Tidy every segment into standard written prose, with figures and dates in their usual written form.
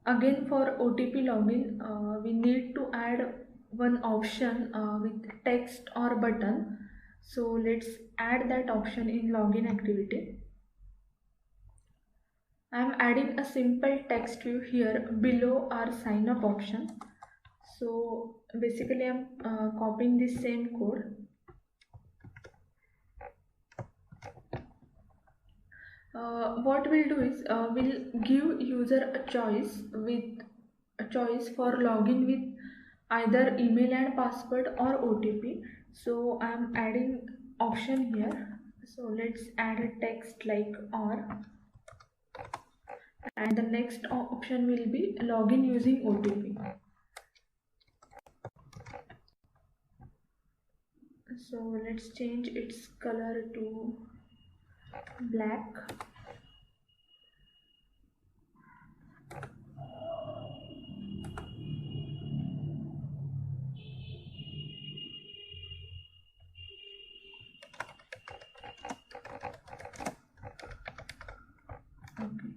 Again, for OTP login, we need to add one option with text or button. So let's add that option in login activity. I am adding a simple text view here below our sign up option. So basically I'm copying this same code. What we'll do is we'll give user a choice for login with either email and password or OTP. So I'm adding option here. So let's add a text like or, and the next option will be login using OTP. So let's change its color to black. Okay.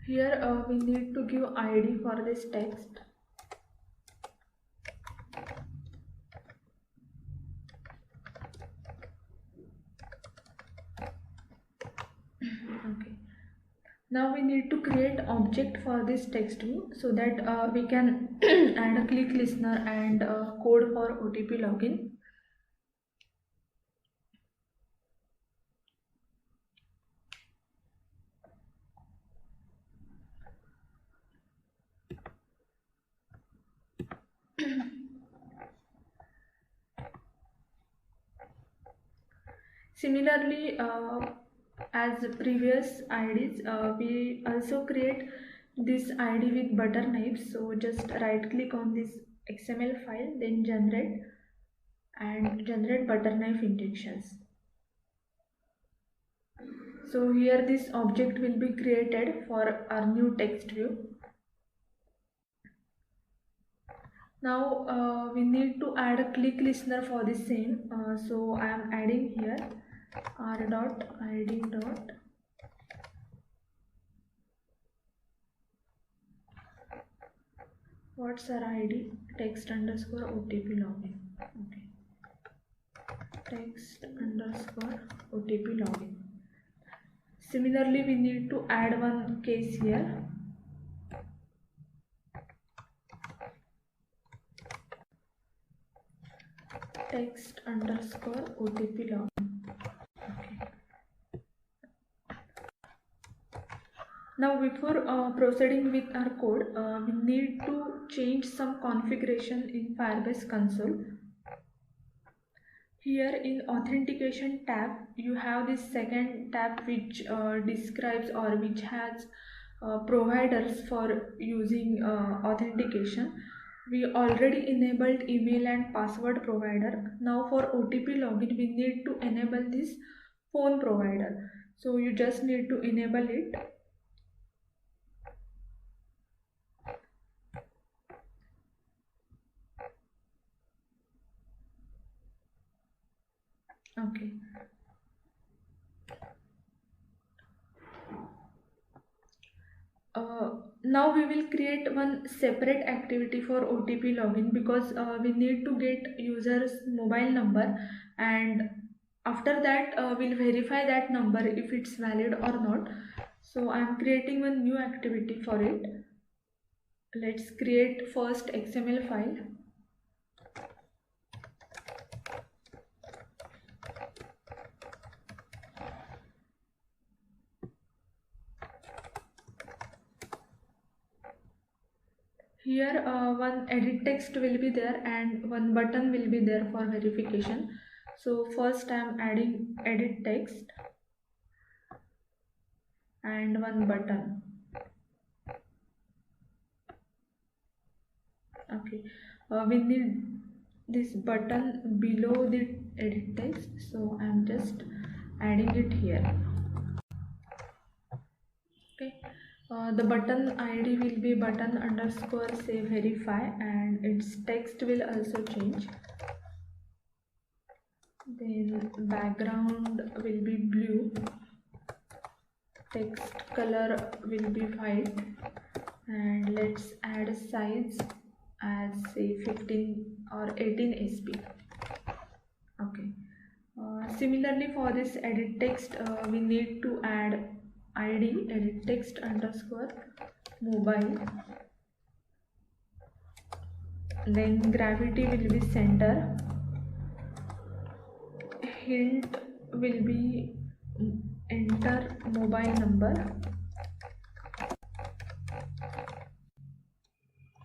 Here we need to give ID for this text. Okay. Now we need to create object for this text view so that we can add a click listener and code for OTP login. Similarly, as previous IDs, we also create this ID with butter knife. So just right click on this XML file, then generate butter knife injections. So here this object will be created for our new text view. Now we need to add a click listener for the same. So I am adding here r.id. What's our ID? Text underscore OTP login. Okay. Text underscore OTP login. Similarly, we need to add one case here. Text underscore OTP login. Okay. Now before proceeding with our code, we need to change some configuration in Firebase console. Here in authentication tab, you have this second tab which describes or which has providers for using authentication. We already enabled email and password provider. Now for OTP login, we need to enable this phone provider. So you just need to enable it. Okay. Now we will create one separate activity for OTP login because we need to get user's mobile number, and after that we'll verify that number if it's valid or not. So I'm creating one new activity for it. Let's create first XML file. Here one edit text will be there and one button will be there for verification. So first I am adding edit text and one button. Okay, we need this button below the edit text, so I am just adding it here. Okay. The button ID will be button underscore say verify, and its text will also change. then background will be blue, text color will be white, and let's add a size as say 15 or 18 sp. Okay. Similarly, for this edit text, we need to add id edit text underscore mobile, then gravity will be center, hint will be enter mobile number.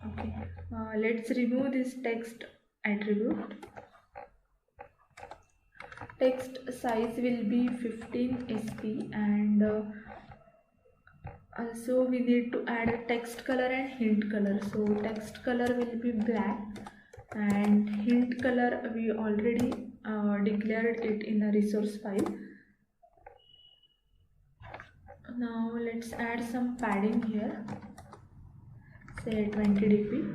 Okay, let's remove this text attribute. Text size will be 15 sp, and also we need to add a text color and hint color. So text color will be black, and hint color we already declared it in a resource file. Now let's add some padding here, say 20 dp.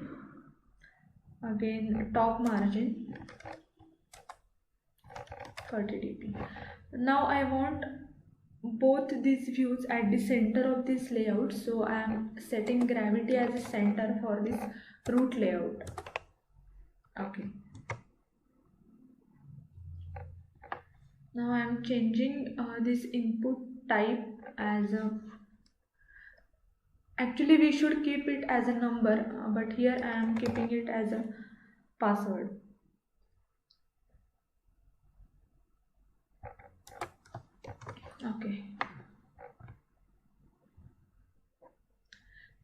Again, top margin 30 dp. Now I want both these views at the center of this layout, so I am setting gravity as a center for this root layout. Okay. Now I am changing this input type as a, actually we should keep it as a number, but here I am keeping it as a password. Okay.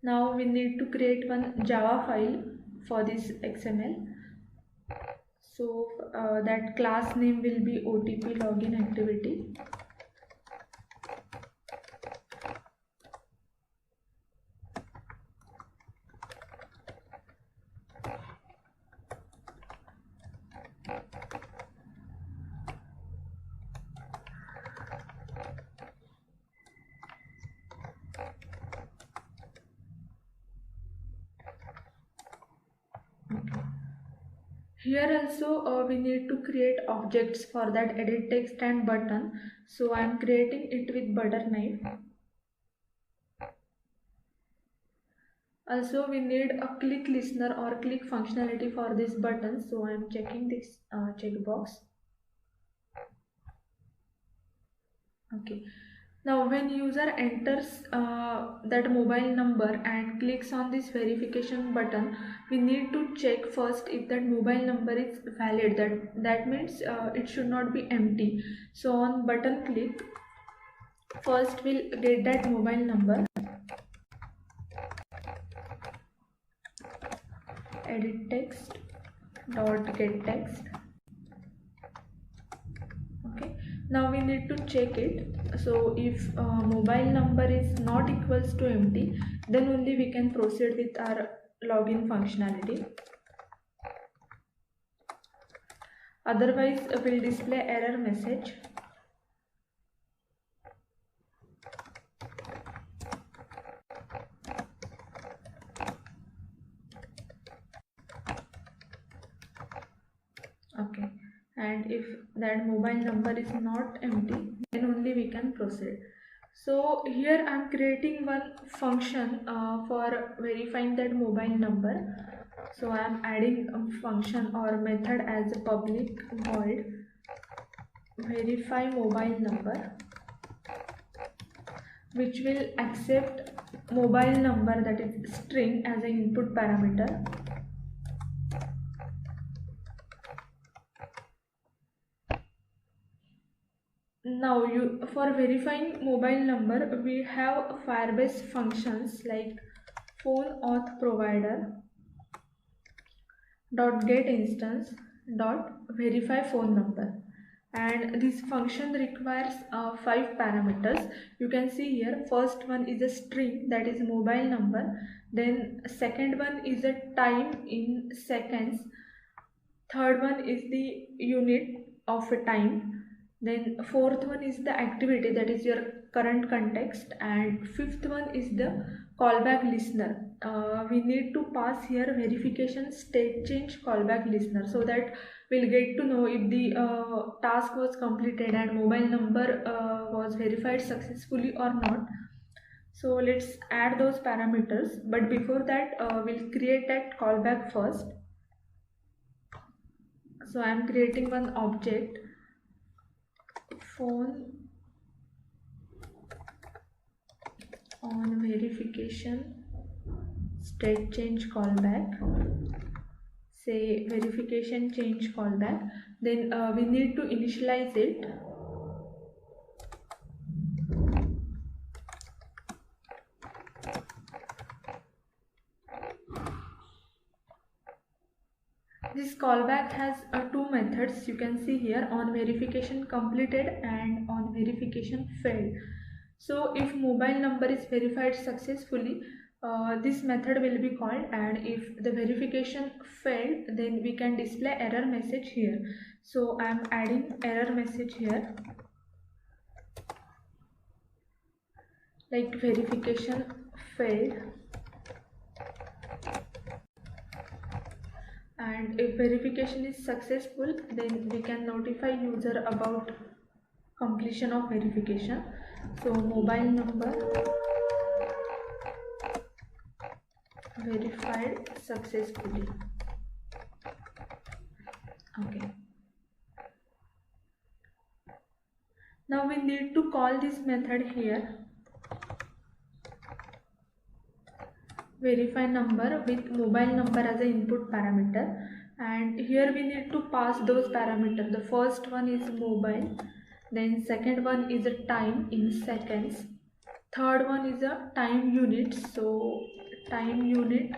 Now we need to create one Java file for this XML. So that class name will be OTP login activity. Here also we need to create objects for that edit text and button. So I am creating it with Butterknife. Also we need a click listener or click functionality for this button. So I am checking this checkbox. Okay. Now when user enters that mobile number and clicks on this verification button, we need to check first if that mobile number is valid. That means it should not be empty. So on button click, first we'll get that mobile number, edit text dot get text. Okay, now we need to check it. So if mobile number is not equals to empty, then only we can proceed with our login functionality. Otherwise will display error message. Okay, and if that mobile number is not empty, then only we can proceed. So here I am creating one function for verifying that mobile number. So I am adding a function or method as a public void verify mobile number, which will accept mobile number, that is string, as an input parameter. Now for verifying mobile number, we have Firebase functions like phone auth provider dot get instance dot verify phone number, and this function requires 5 parameters. You can see here, first one is a string, that is mobile number, then second one is a time in seconds, third one is the unit of a time, then fourth one is the activity, that is your current context, and fifth one is the callback listener. We need to pass here verification state change callback listener, so that we'll get to know if the task was completed and mobile number was verified successfully or not. So let's add those parameters, but before that we'll create that callback first. So I'm creating one object, phone on verification state change callback, say verification change callback. Then we need to initialize it. This callback has two methods, you can see here, on verification completed and on verification failed. So if mobile number is verified successfully, this method will be called, and if the verification failed, then we can display error message here. So I am adding error message here, like verification failed. And if verification is successful, then we can notify user about completion of verification. So mobile number verified successfully. Okay. Now we need to call this method here, verify number with mobile number as an input parameter, and here we need to pass those parameters. The first one is mobile, then second one is a time in seconds, third one is a time unit, so time unit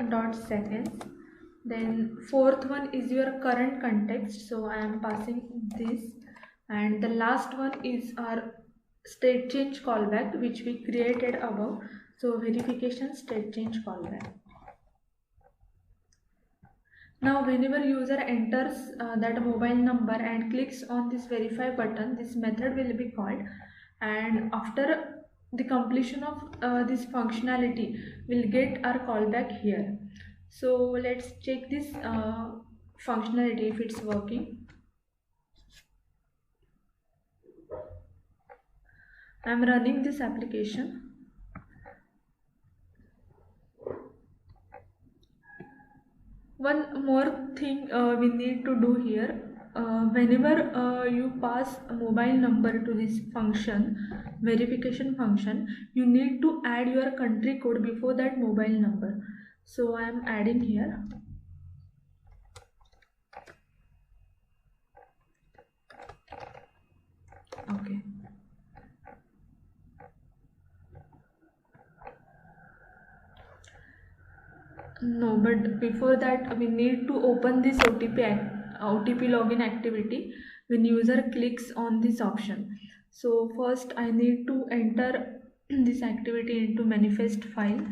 dot seconds. Then fourth one is your current context, so I am passing this, and the last one is our state change callback which we created above, so verification state change callback. Now whenever user enters that mobile number and clicks on this verify button, this method will be called, and after the completion of this functionality we'll get our callback here. So let's check this functionality if it's working. I'm running this application. One more thing we need to do here, whenever you pass a mobile number to this function, verification function, you need to add your country code before that mobile number. So I am adding here. Okay. No, but before that we need to open this OTP login activity when user clicks on this option. So first I need to enter this activity into manifest file,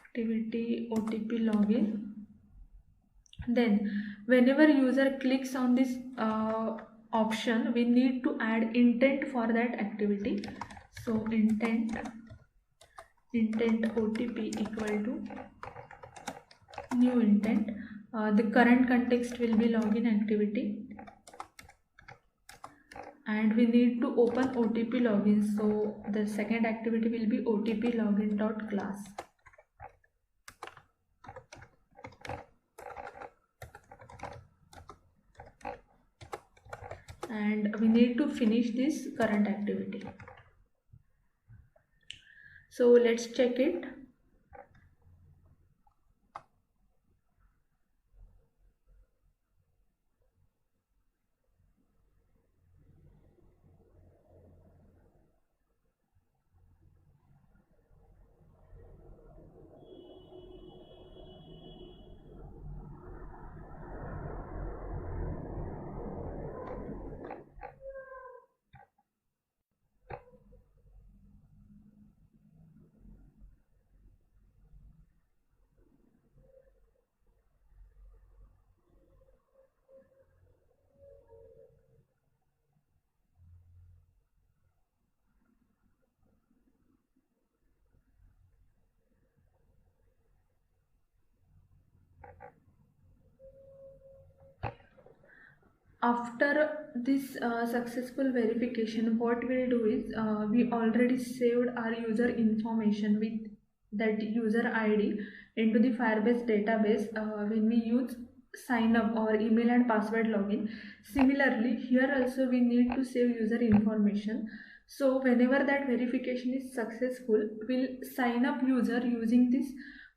activity OTP login. Then whenever user clicks on this option, we need to add intent for that activity. So intent OTP equal to new intent. The current context will be login activity, and we need to open OTP login. So the second activity will be OTP login dot class. And we need to finish this current activity. So let's check it. After this successful verification, what we'll do is we already saved our user information with that user ID into the Firebase database when we use sign up or email and password login. Similarly, here also we need to save user information. So whenever that verification is successful, we'll sign up user using this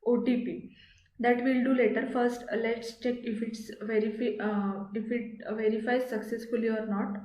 OTP. That we'll do later. First let's check if if it verifies successfully or not.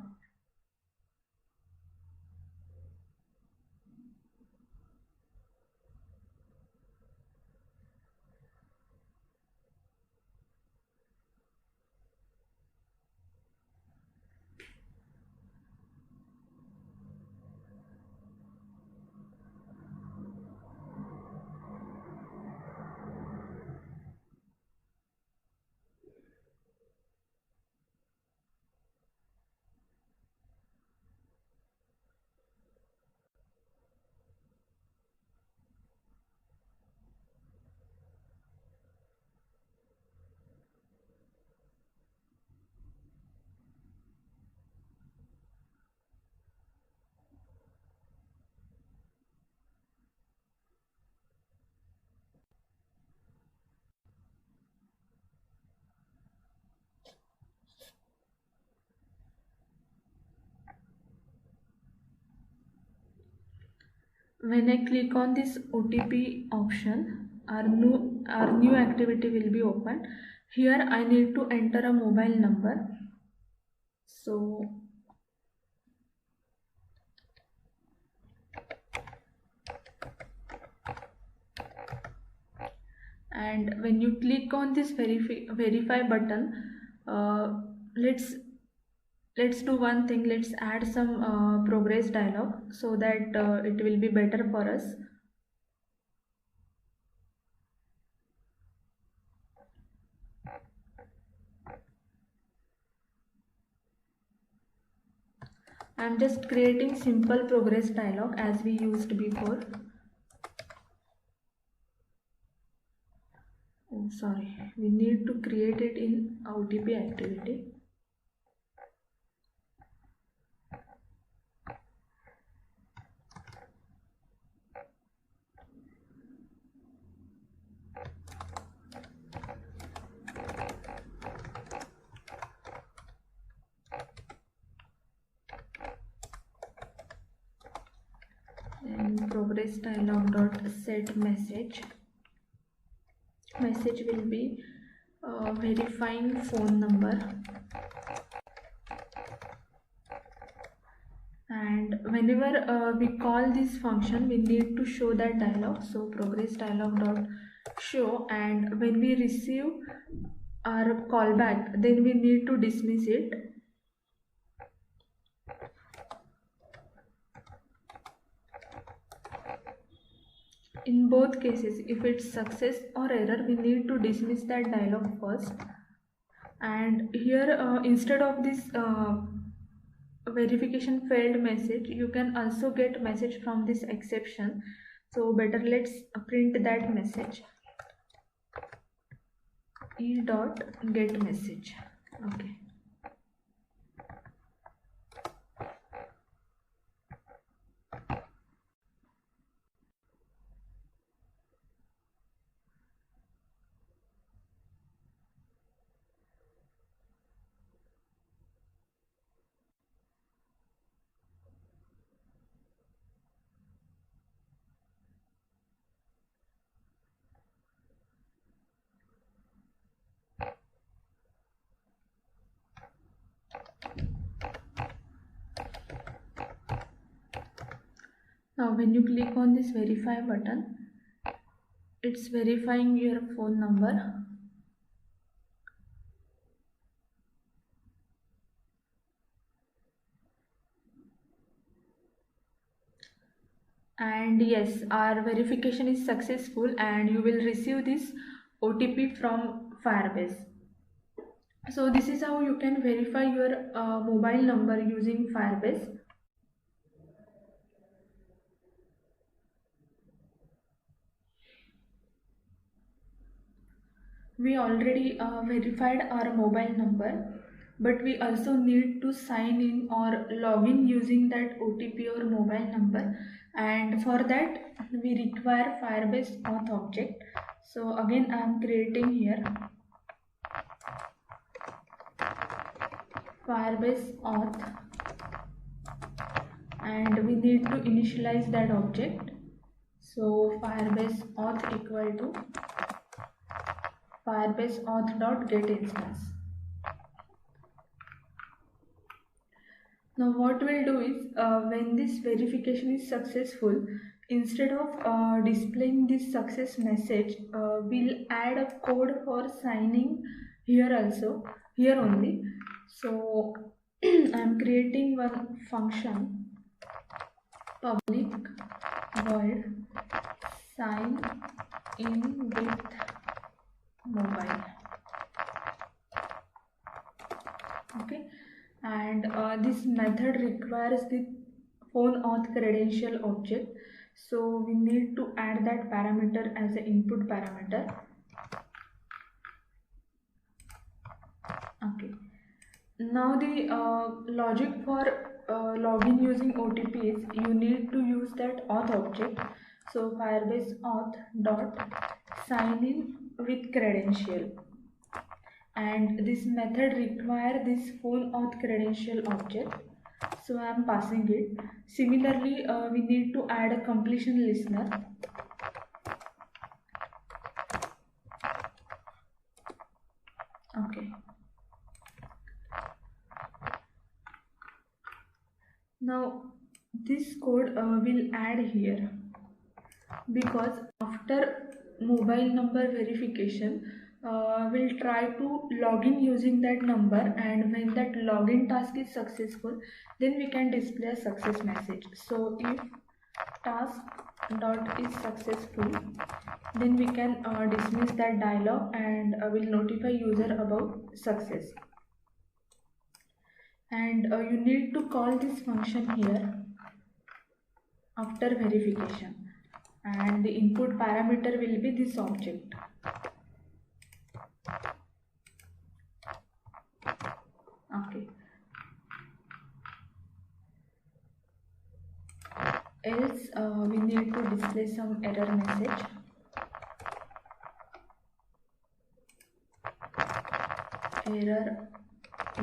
When I click on this OTP option, our new activity will be open. Here I need to enter a mobile number. So and when you click on this verify button, uh, let's let's do one thing. Let's add some progress dialog so that it will be better for us. I'm just creating simple progress dialog as we used before. Oh, sorry, we need to create it in OTP activity. And progress dialog dot set message. Message will be verifying phone number. And whenever we call this function, we need to show that dialog. So progress dialog dot show, and when we receive our callback, then we need to dismiss it. In both cases, if it's success or error, we need to dismiss that dialog first. And here instead of this verification failed message, you can also get message from this exception. So better let's print that message, e dot get message. Okay. Now when you click on this verify button, it's verifying your phone number. And yes, our verification is successful and you will receive this OTP from Firebase. So this is how you can verify your mobile number using Firebase. We already verified our mobile number, but we also need to sign in or log in using that OTP or mobile number, and for that we require Firebase auth object. So again I am creating here Firebase auth, and we need to initialize that object. So Firebase auth equal to Firebase auth dot get instance. Now what we'll do is when this verification is successful, instead of displaying this success message, we'll add a code for signing here also, here only. So I'm creating one function, public void sign in with mobile. Okay, and this method requires the phone auth credential object, so we need to add that parameter as an input parameter. Okay, now the logic for login using OTP is you need to use that auth object. So Firebase auth dot sign in with credential, and this method require this phone auth credential object, so I am passing it. Similarly, we need to add a completion listener. Okay, now this code will add here, because after mobile number verification, we'll try to log in using that number, and when that login task is successful, then we can display a success message. So if task dot is successful, then we can dismiss that dialog, and will notify user about success. And you need to call this function here after verification, and the input parameter will be this object. Okay, else we need to display some error message. Error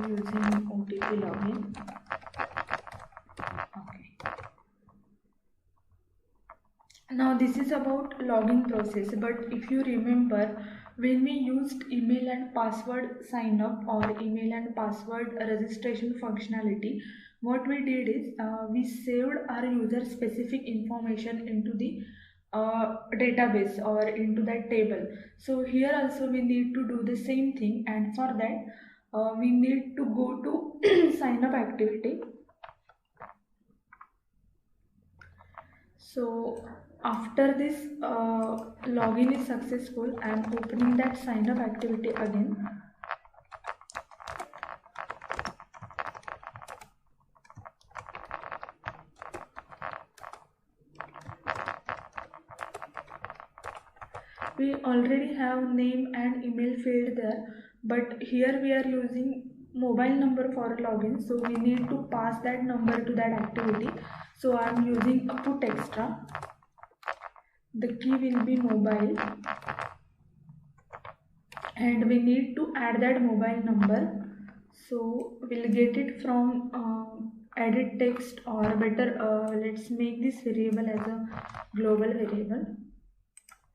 using OTP login. Okay, now this is about login process, but if you remember, when we used email and password sign up or email and password registration functionality, what we did is we saved our user specific information into the database or into that table. So here also we need to do the same thing, and for that we need to go to sign up activity. So after this login is successful, I am opening that sign up activity again. We already have name and email field there, but here we are using mobile number for login, so we need to pass that number to that activity. So I am using a put extra. The key will be mobile, and we need to add that mobile number. So we'll get it from edit text, or better let's make this variable as a global variable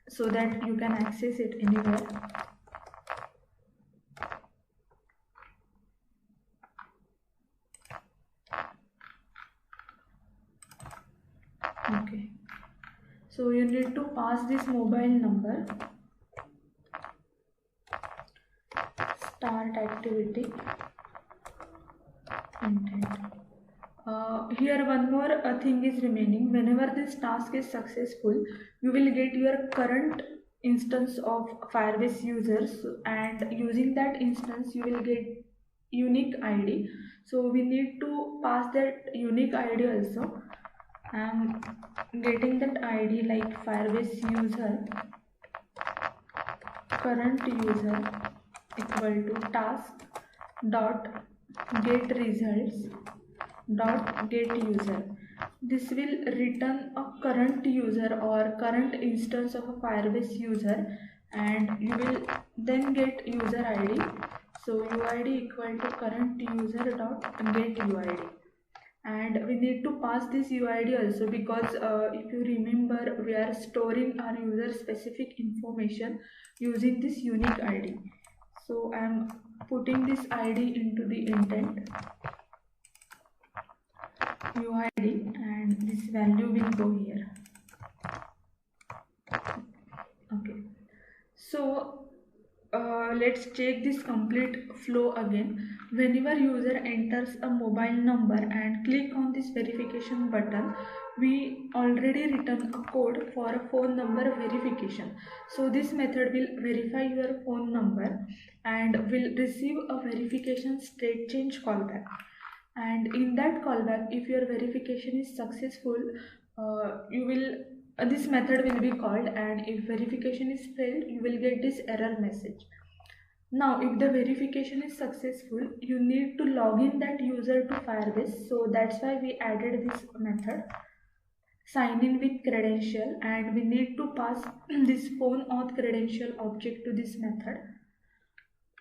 so that you can access it anywhere. Okay, so you need to pass this mobile number, start activity, intent. Here one more thing is remaining. Whenever this task is successful, you will get your current instance of Firebase users, and using that instance you will get unique ID. So we need to pass that unique ID also. I am getting that ID like Firebase user current user equal to task dot get results dot get user. This will return a current user or current instance of a Firebase user, and you will then get user ID. So UID equal to current user dot get UID, and we need to pass this UID also because if you remember, we are storing our user specific information using this unique ID. So I am putting this ID into the intent UID, and this value will go here. Okay, so let's check this complete flow again. Whenever user enters a mobile number and click on this verification button, we already written a code for a phone number verification. So this method will verify your phone number and will receive a verification state change callback. And in that callback, if your verification is successful, this method will be called, and if verification is failed, you will get this error message. Now if the verification is successful, you need to log in that user to Firebase, so that's why we added this method sign in with credential, and we need to pass this phone auth credential object to this method.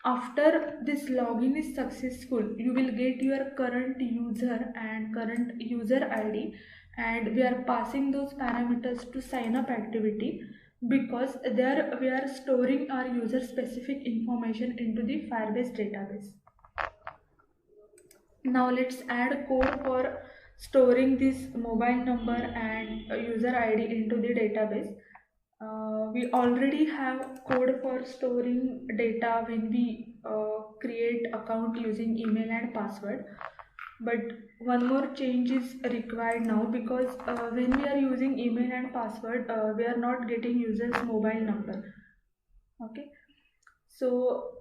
After this login is successful, you will get your current user and current user ID, and we are passing those parameters to sign up activity because there we are storing our user specific information into the Firebase database. Now let's add code for storing this mobile number and user ID into the database. We already have code for storing data when we create account using email and password, but one more change is required now because when we are using email and password, we are not getting users mobile number. Okay, so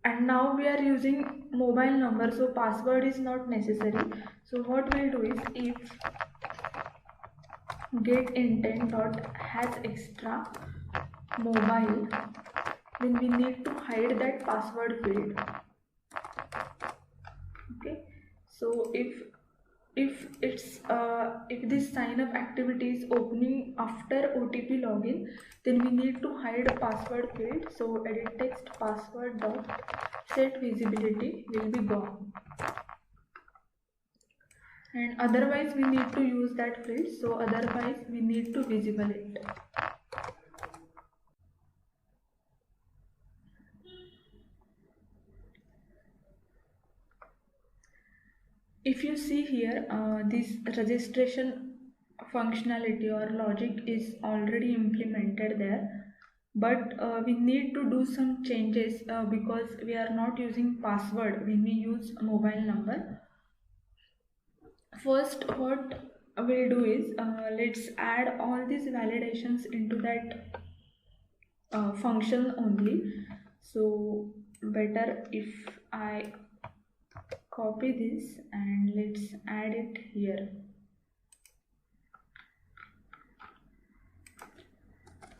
and now we are using mobile number, so password is not necessary. So what we'll do is, if get intent dot has extra mobile, then we need to hide that password field. Okay, so if this sign up activity is opening after OTP login, then we need to hide a password field. So edit text password dot set visibility will be gone, and otherwise we need to use that field. So otherwise we need to visible it. If you see here, this registration functionality or logic is already implemented there, but we need to do some changes because we are not using password when we use a mobile number. First, what we'll do is, let's add all these validations into that function only. So better if I copy this and let's add it here.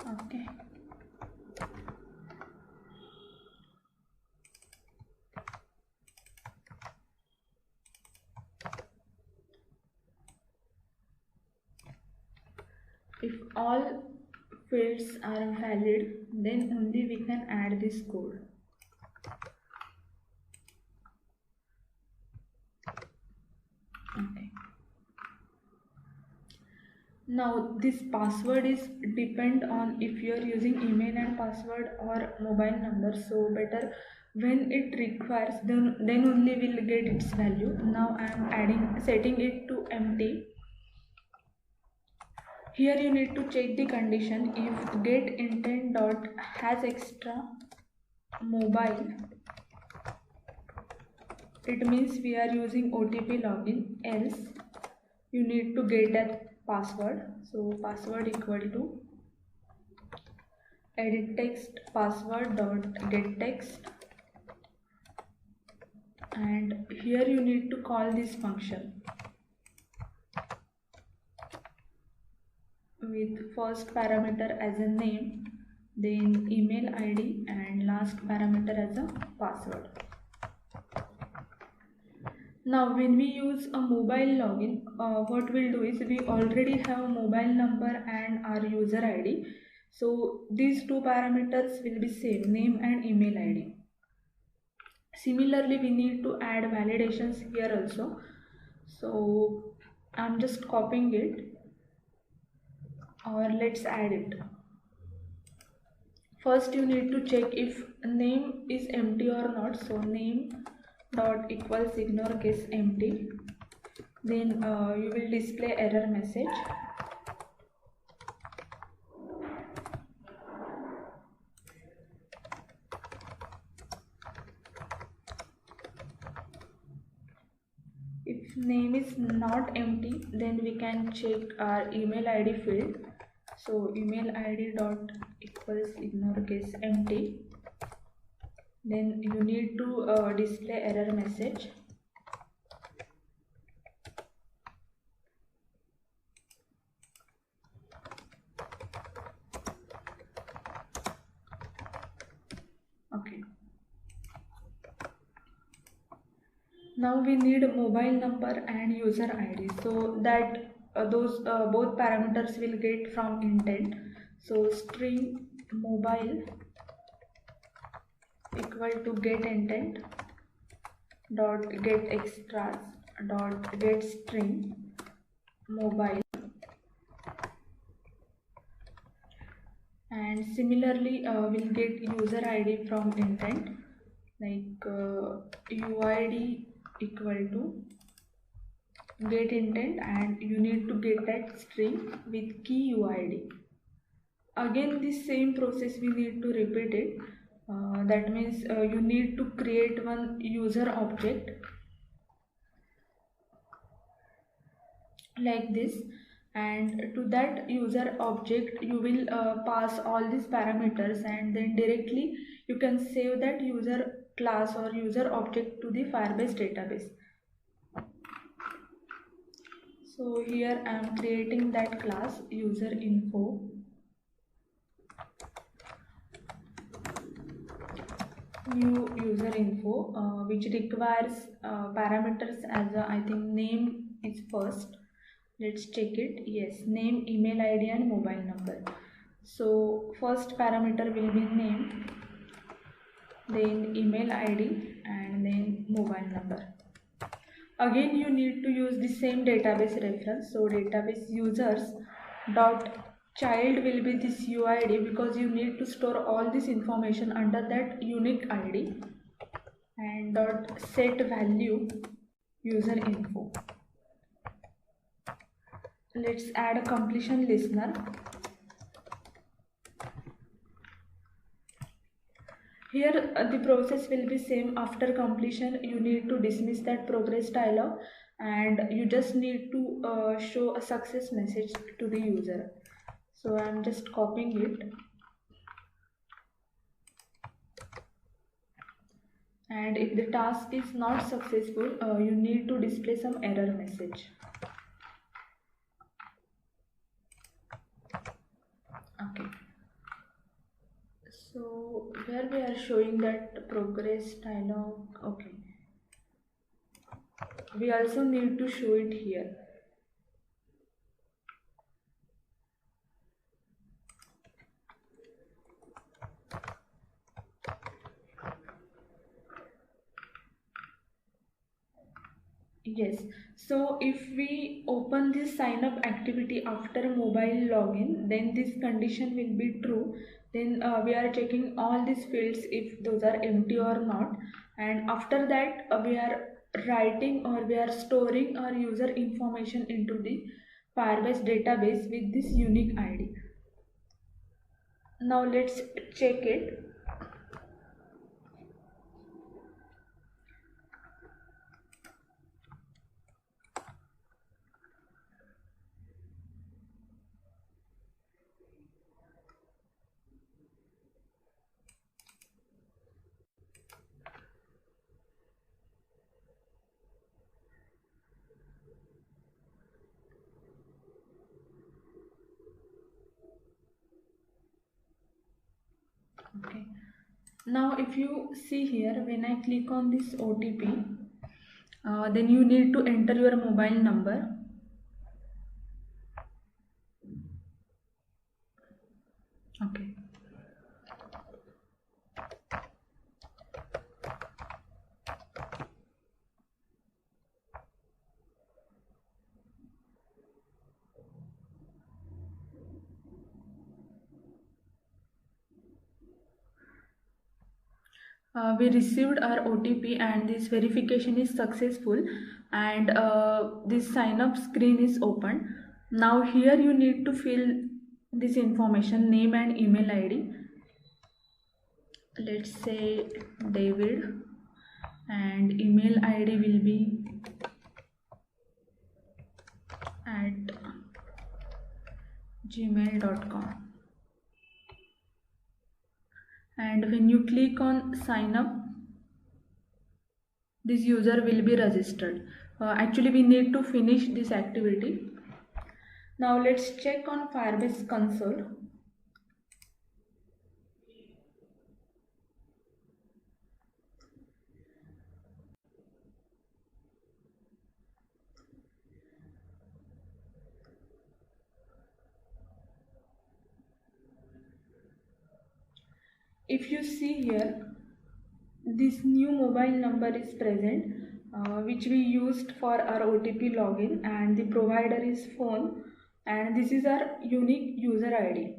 Okay, if all fields are valid, then only we can add this code. Okay, now this password is depend on if you are using email and password or mobile number, so better when it requires, then only we'll get its value. Now I am setting it to empty. Here you need to check the condition. If get intent dot has extra mobile, it means we are using OTP login, else you need to get that password. So password equal to edit text password dot get text, and here you need to call this function with first parameter as a name, then email ID, and last parameter as a password. Now when we use a mobile login, what we'll do is we already have mobile number and our user id, so these two parameters will be same, name and email id. Similarly, we need to add validations here also, so I'm just copying it, or let's add it. First you need to check if name is empty or not, so name dot equals ignore case empty, then you will display error message. If name is not empty, then we can check our email id field, so email id dot equals ignore case empty, then you need to display error message. Okay, now we need mobile number and user id, so that those both parameters will get from intent. So string mobile equal to get intent dot get extras dot get string mobile, and similarly we'll get user id from intent, like uid equal to get intent, and you need to get that string with key uid. Again this same process we need to repeat it. That means you need to create one user object like this, and to that user object you will pass all these parameters, and then directly you can save that user class or user object to the Firebase database. So here I am creating that class user info, new user info, which requires parameters as I think name is first. Let's check it. Yes, name, email id and mobile number. So first parameter will be name, then email id and then mobile number. Again you need to use the same database reference, so database users dot child will be this uid, because you need to store all this information under that unique id, and dot set value user info. Let's add a completion listener. Here the process will be same. After completion you need to dismiss that progress dialog, and you just need to show a success message to the user. So I am just copying it, and if the task is not successful you need to display some error message. Okay, so where we are showing that progress dialog, okay, we also need to show it here. Yes, so if we open this sign up activity after mobile login, then this condition will be true. Then we are checking all these fields if those are empty or not, and after that we are writing or we are storing our user information into the Firebase database with this unique ID. Now let's check it. Okay, now if you see here, when I click on this OTP, Then you need to enter your mobile number. Okay. We received our OTP and this verification is successful, and this sign up screen is open. Now here you need to fill this information, name and email ID. Let's say David, and email ID will be at gmail.com. And when you click on sign up, this user will be registered. Actually we need to finish this activity. Now let's check on Firebase console. If you see here, this new mobile number is present, which we used for our OTP login, and the provider is phone, and this is our unique user ID.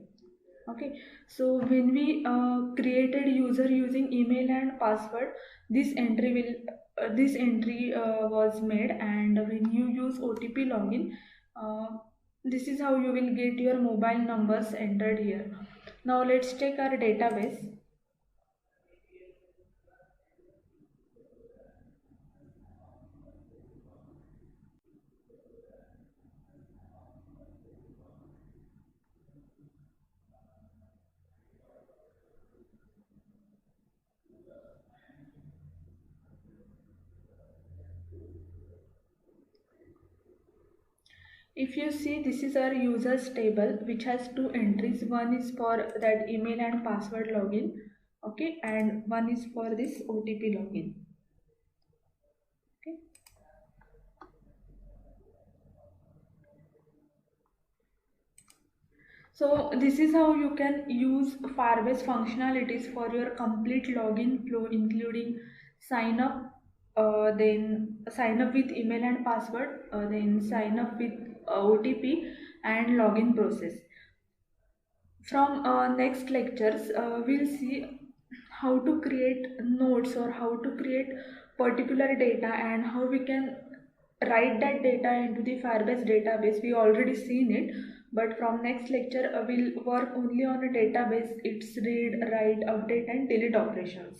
Okay, so when we created user using email and password, this entry was made, and when you use OTP login, this is how you will get your mobile numbers entered here. Now let's check our database. If you see, this is our users table which has two entries. One is for that email and password login, okay, and one is for this OTP login. Okay. So this is how you can use Firebase functionalities for your complete login flow, including sign up, then sign up with email and password, then sign up with OTP and login process. From next lectures, we'll see how to create nodes or how to create particular data and how we can write that data into the Firebase database. We already seen it, but from next lecture we'll work only on a database, its read, write, update and delete operations.